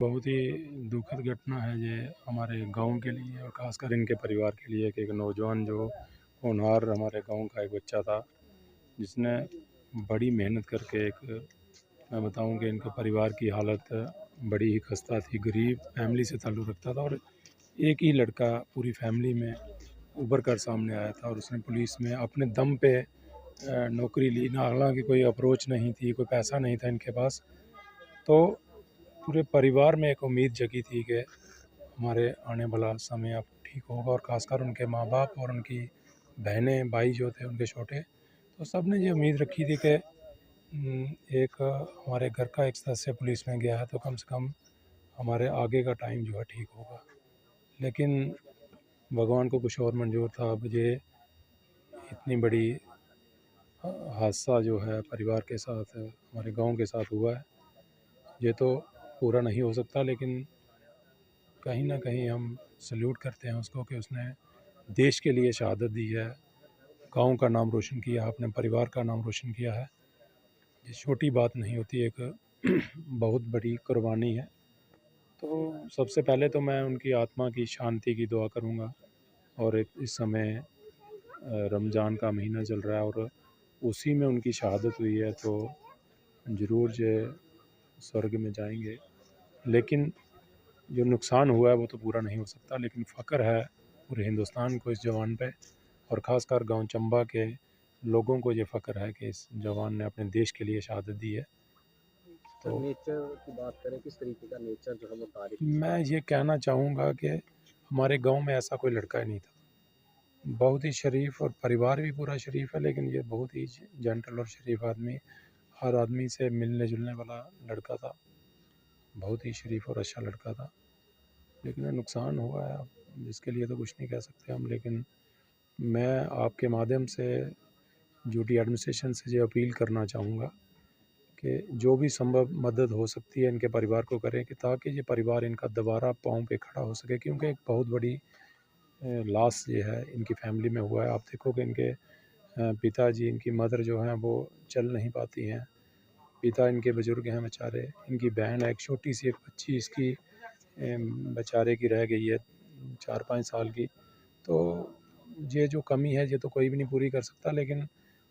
बहुत ही दुखद घटना है ये हमारे गांव के लिए और ख़ासकर इनके परिवार के लिए कि एक नौजवान जो होनहार हमारे गांव का एक बच्चा था, जिसने बड़ी मेहनत करके मैं बताऊं कि इनके परिवार की हालत बड़ी ही खस्ता थी, गरीब फैमिली से ताल्लुक़ रखता था और एक ही लड़का पूरी फैमिली में उभर कर सामने आया था और उसने पुलिस में अपने दम पे नौकरी ली। हालांकि कोई अप्रोच नहीं थी, कोई पैसा नहीं था इनके पास, तो पूरे परिवार में एक उम्मीद जगी थी कि हमारे आने वाला समय अब ठीक होगा और ख़ासकर उनके माँ बाप और उनकी बहनें भाई जो थे उनके छोटे, तो सब ने ये उम्मीद रखी थी कि एक हमारे घर का एक सदस्य पुलिस में गया है तो कम से कम हमारे आगे का टाइम जो है ठीक होगा। लेकिन भगवान को कुछ और मंजूर था। अब ये इतनी बड़ी हादसा जो है परिवार के साथ, हमारे गांव के साथ हुआ है, ये तो पूरा नहीं हो सकता, लेकिन कहीं ना कहीं हम सल्यूट करते हैं उसको कि उसने देश के लिए शहादत दी है, गांव का नाम रोशन किया है, अपने परिवार का नाम रोशन किया है। ये छोटी बात नहीं होती, एक बहुत बड़ी कुर्बानी है। तो सबसे पहले तो मैं उनकी आत्मा की शांति की दुआ करूंगा और इस समय रमज़ान का महीना चल रहा है और उसी में उनकी शहादत हुई है, तो ज़रूर जो स्वर्ग में जाएंगे। लेकिन जो नुकसान हुआ है वो तो पूरा नहीं हो सकता, लेकिन फ़ख्र है पूरे हिंदुस्तान को इस जवान पे और ख़ासकर गांव चंबा के लोगों को ये फ़ख्र है कि इस जवान ने अपने देश के लिए शहादत दी है। तो नेचर की बात करें, किस तरीके का नेचर जो है वो तारीफ मैं ये कहना चाहूँगा कि हमारे गांव में ऐसा कोई लड़का ही नहीं था, बहुत ही शरीफ और परिवार भी पूरा शरीफ है, लेकिन ये बहुत ही जेंटल और शरीफ आदमी, हर आदमी से मिलने जुलने वाला लड़का था, बहुत ही शरीफ और अच्छा लड़का था। लेकिन नुकसान हुआ है, अब जिसके लिए तो कुछ नहीं कह सकते हम। लेकिन मैं आपके माध्यम से ड्यूटी एडमिनिस्ट्रेशन से ये अपील करना चाहूँगा कि जो भी संभव मदद हो सकती है इनके परिवार को करें, कि ताकि ये परिवार इनका दोबारा पाँव पे खड़ा हो सके, क्योंकि एक बहुत बड़ी लॉस ये है इनकी फैमिली में हुआ है। आप देखो कि इनके पिताजी, इनकी मदर जो हैं वो चल नहीं पाती हैं, पिता इनके बुज़ुर्ग हैं बेचारे, इनकी बहन है एक छोटी सी एक बच्ची इसकी बेचारे की रह गई है 4-5 साल की। तो ये जो कमी है ये तो कोई भी नहीं पूरी कर सकता, लेकिन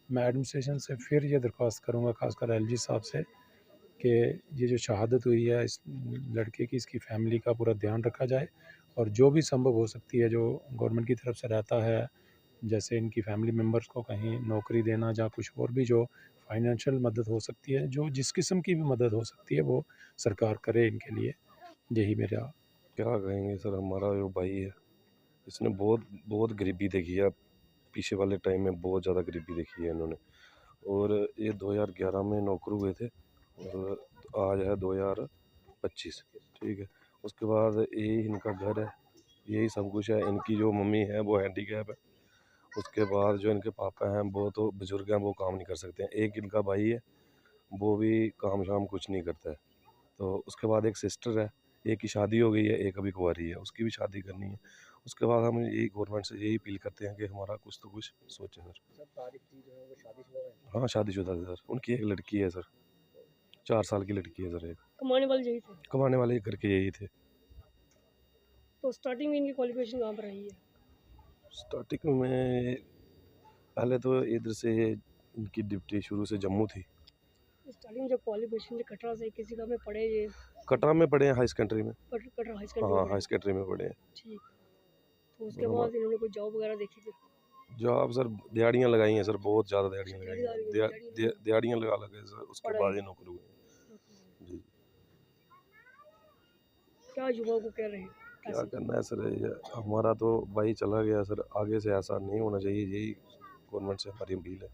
मैं एडमिनिस्ट्रेशन से फिर ये दरख्वास्त करूँगा, ख़ासकर एलजी साहब से, कि ये जो शहादत हुई है इस लड़के की, इसकी फ़ैमिली का पूरा ध्यान रखा जाए और जो भी संभव हो सकती है, जो गवर्नमेंट की तरफ से रहता है, जैसे इनकी फ़ैमिली मेम्बर्स को कहीं नौकरी देना या कुछ और भी जो फाइनेंशियल मदद हो सकती है, जो जिस किस्म की भी मदद हो सकती है वो सरकार करे इनके लिए। यही मेरा। क्या कहेंगे सर, हमारा जो भाई है इसने बहुत बहुत गरीबी देखी है। पीछे वाले टाइम में बहुत ज़्यादा गरीबी देखी है इन्होंने, और ये 2011 में नौकरी हुए थे और आज है 2025, ठीक है। उसके बाद यही इनका घर है, यही सब कुछ है। इनकी जो मम्मी है वो हैंडीकैप है। उसके बाद जो इनके पापा हैं वो तो बुजुर्ग हैं, वो काम नहीं कर सकते हैं। एक इनका भाई है, वो भी काम शाम कुछ नहीं करता है। तो उसके बाद एक सिस्टर है, एक की शादी हो गई है, एक अभी कुंवारी है, उसकी भी शादी करनी है। उसके बाद हम यही गवर्नमेंट से यही अपील करते हैं कि हमारा कुछ तो कुछ सोचे सर। सर तारिक जी जो है वो शादीशुदा है? हाँ, शादीशुदा है सर, उनकी एक लड़की है सर, 4 साल की लड़की है सर। एक कमाने वाले यही थे? कमाने वाले घर के यही थे। तो स्टार्टिंग में इनकी क्वालिफिकेशन कहाँ पर रही है? स्टार्टिंग में पहले तो इधर से इनकी ड्यूटी शुरू से जम्मू थी। स्टार्टिंग में जब क्वालिफिकेशन से कटरा से किसी का में पढ़े ये कटरा में पढ़े हैं, हाई सेकेंडरी में। कटरा हाई सेकेंडरी हाँ, में हाई पढ़े? सेकेंडरी में पढ़े हैं। ठीक। तो उसके बाद इन्होंने कोई जॉब वगैरह देखी फिर? जॉब सर दिहाड़ियाँ लगाई हैं सर, बहुत ज़्यादा दिहाड़ियाँ लगाई हैं, दिहाड़ी दिहाड़ियाँ लगा लगे सर, उसके पढ़ाई बाद ये नौकरी हुई। जी। क्या युवाओं को कह रहे हैं क्या कैसे? करना है सर, ये हमारा तो भाई चला गया सर, आगे से ऐसा नहीं होना चाहिए, यही गवर्नमेंट से हमारी अपील है।